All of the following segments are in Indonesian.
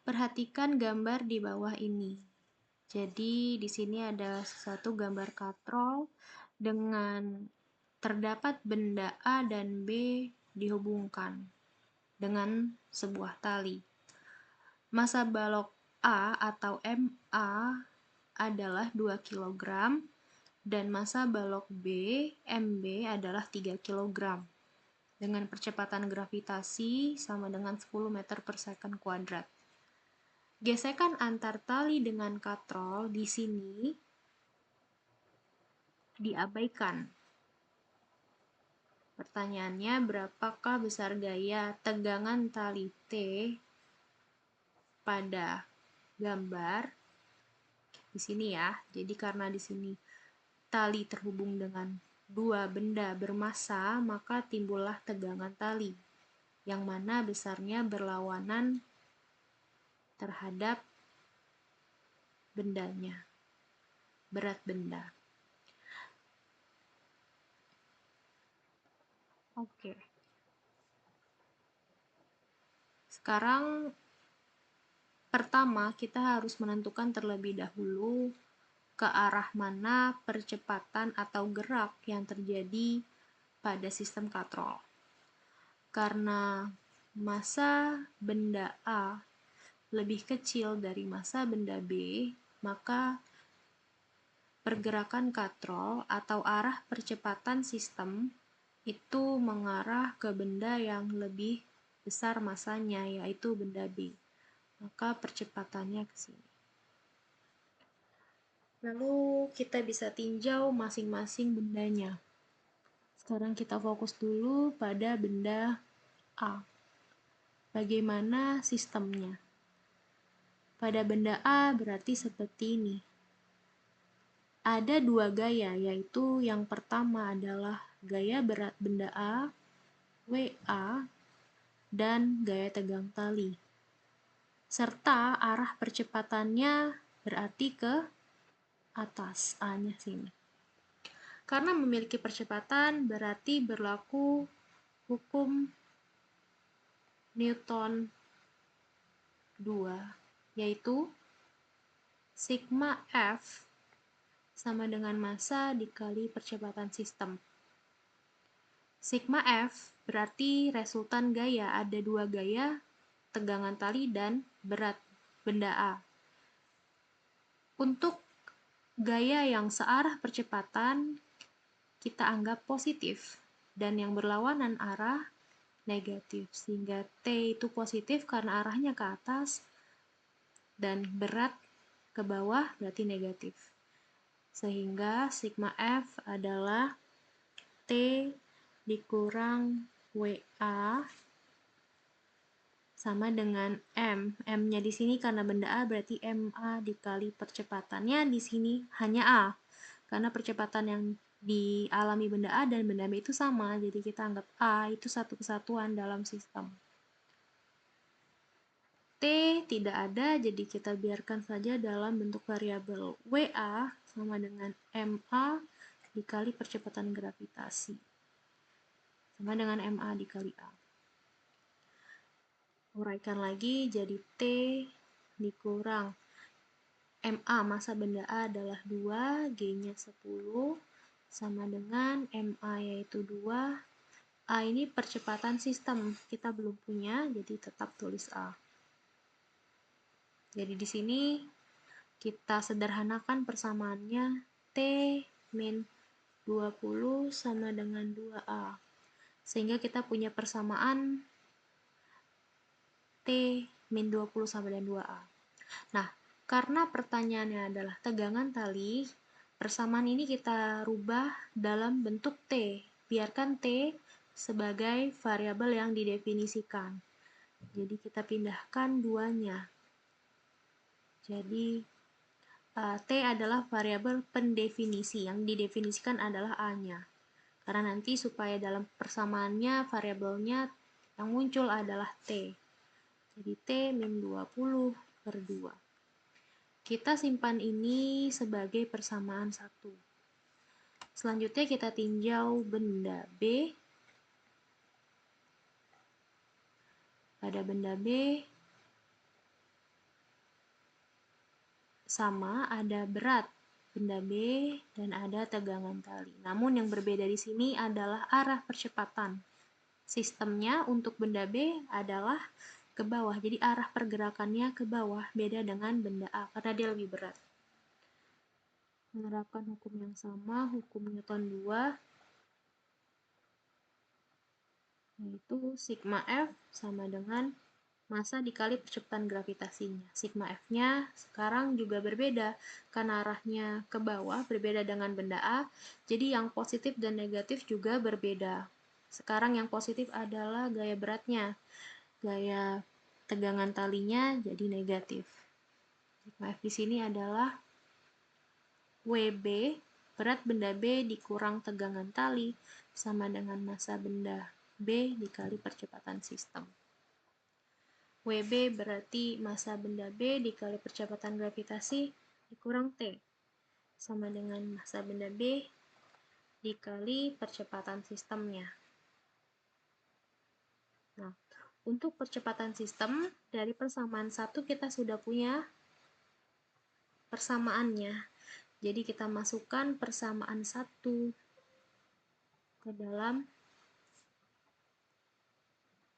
Perhatikan gambar di bawah ini. Jadi di sini ada satu gambar katrol dengan terdapat benda A dan B dihubungkan dengan sebuah tali. Massa balok A atau MA adalah 2 kg dan massa balok B, MB adalah 3 kg dengan percepatan gravitasi sama dengan 10 meter per second kuadrat. Gesekan antar tali dengan katrol di sini diabaikan. Pertanyaannya, berapakah besar gaya tegangan tali T pada gambar di sini ya. Jadi karena di sini tali terhubung dengan dua benda bermassa, maka timbullah tegangan tali yang mana besarnya berlawanan terhadap bendanya, berat benda. Oke. Sekarang pertama kita harus menentukan terlebih dahulu ke arah mana percepatan atau gerak yang terjadi pada sistem katrol. Karena massa benda A lebih kecil dari massa benda B, maka pergerakan katrol atau arah percepatan sistem itu mengarah ke benda yang lebih besar massanya, yaitu benda B. Maka percepatannya ke sini. Lalu kita bisa tinjau masing-masing bendanya. Sekarang kita fokus dulu pada benda A. Bagaimana sistemnya? Pada benda A berarti seperti ini. Ada dua gaya, yaitu yang pertama adalah gaya berat benda A, WA, dan gaya tegang tali. Serta arah percepatannya berarti ke atas, A-nya sini. Karena memiliki percepatan berarti berlaku hukum Newton 2, yaitu sigma F sama dengan massa dikali percepatan sistem. Sigma F berarti resultan gaya, ada dua gaya, tegangan tali dan berat benda A. Untuk gaya yang searah percepatan kita anggap positif dan yang berlawanan arah negatif, sehingga T itu positif karena arahnya ke atas dan berat ke bawah berarti negatif. Sehingga sigma F adalah T dikurang WA sama dengan M. M-nya di sini karena benda A berarti MA dikali percepatannya di sini hanya A. Karena percepatan yang dialami benda A dan benda B itu sama, jadi kita anggap A itu satu kesatuan dalam sistem. T tidak ada, jadi kita biarkan saja dalam bentuk variabel WA sama dengan MA dikali percepatan gravitasi. Sama dengan MA dikali A. Uraikan lagi jadi T dikurang MA, massa benda A adalah 2, G-nya 10, sama dengan MA yaitu 2. A ini percepatan sistem, kita belum punya, jadi tetap tulis A. Jadi di sini kita sederhanakan persamaannya T min 20 sama dengan 2A. Sehingga kita punya persamaan T min 20 sama dengan 2A. Nah, karena pertanyaannya adalah tegangan tali, persamaan ini kita rubah dalam bentuk T. Biarkan T sebagai variabel yang didefinisikan. Jadi kita pindahkan duanya. Jadi T adalah variabel pendefinisi, yang didefinisikan adalah A-nya. Karena nanti supaya dalam persamaannya variabelnya yang muncul adalah T. Jadi T min 20 per 2. Kita simpan ini sebagai persamaan 1. Selanjutnya kita tinjau benda B. Pada benda B, sama, ada berat benda B dan ada tegangan tali. Namun yang berbeda di sini adalah arah percepatan. Sistemnya untuk benda B adalah ke bawah, jadi arah pergerakannya ke bawah, beda dengan benda A karena dia lebih berat. Menerapkan hukum yang sama, hukum Newton 2, yaitu sigma F sama dengan massa dikali percepatan gravitasinya. Sigma F-nya sekarang juga berbeda, karena arahnya ke bawah, berbeda dengan benda A, jadi yang positif dan negatif juga berbeda. Sekarang yang positif adalah gaya beratnya, gaya tegangan talinya jadi negatif. Sigma F di sini adalah WB, berat benda B dikurang tegangan tali, sama dengan massa benda B dikali percepatan sistem. WB berarti massa benda B dikali percepatan gravitasi dikurang T, sama dengan massa benda B dikali percepatan sistemnya. Nah, untuk percepatan sistem, dari persamaan 1 kita sudah punya persamaannya. Jadi kita masukkan persamaan 1 ke dalam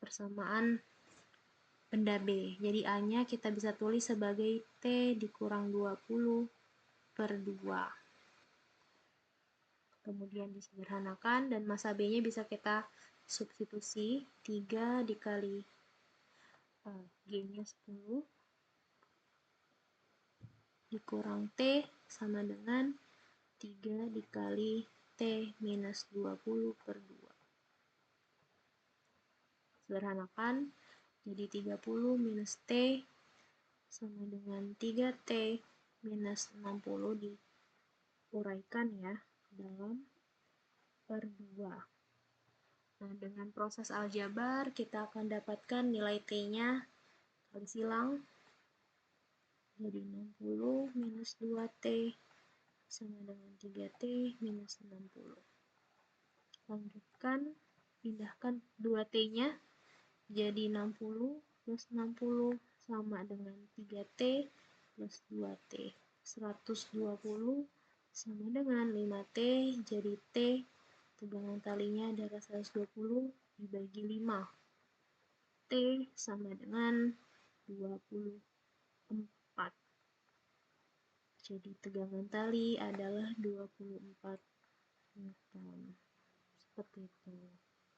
persamaan benda B. Jadi A-nya kita bisa tulis sebagai T dikurang 20 per 2. Kemudian disederhanakan dan massa B-nya bisa kita substitusi 3 dikali G-nya 10 dikurang T sama dengan 3 dikali T minus 20 per 2. Sederhanakan, jadi 30 minus T sama dengan 3T minus 60 diuraikan ya dalam per 2. Nah, dengan proses aljabar kita akan dapatkan nilai T-nya kali silang, jadi 60 minus 2T sama dengan 3T minus 60. Lanjutkan, pindahkan 2T-nya jadi 60 plus 60 sama dengan 3T plus 2T. 120 sama dengan 5T, jadi T tegangan talinya adalah 120 dibagi 5. T sama dengan 24. Jadi tegangan tali adalah 24 Newton. Seperti itu.